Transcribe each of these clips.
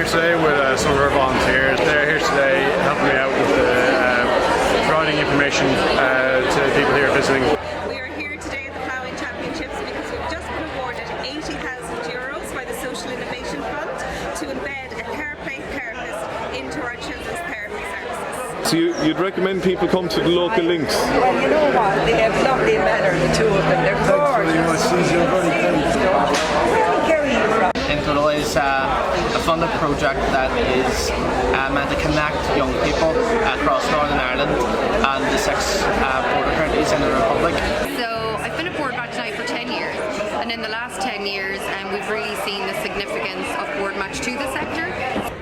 here today with some of our volunteers. They're here today helping me out with providing information to people here visiting. We are here today at the Ploughing Championships because we've just been awarded €80,000 by the Social Innovation Fund to embed a care-play therapist into our children's therapy services. So you'd recommend people come to the local links? Well, you know what? They have lovely manner, the two of them. They're gorgeous. Intolo is a funded project that is meant to connect young people across Northern Ireland and the 6 border counties in the Republic. So I've been at Boardmatch now for 10 years, and in the last 10 years we've really seen the significance of Boardmatch to the sector.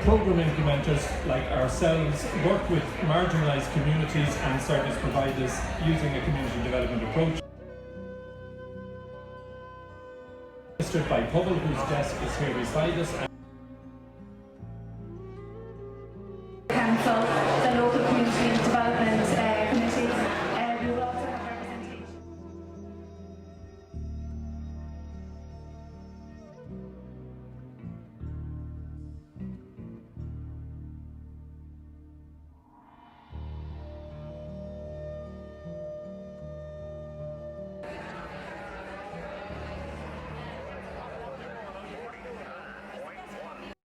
Programme implementers like ourselves work with marginalised communities and service providers using a community development approach. By Powell, whose desk is here beside us.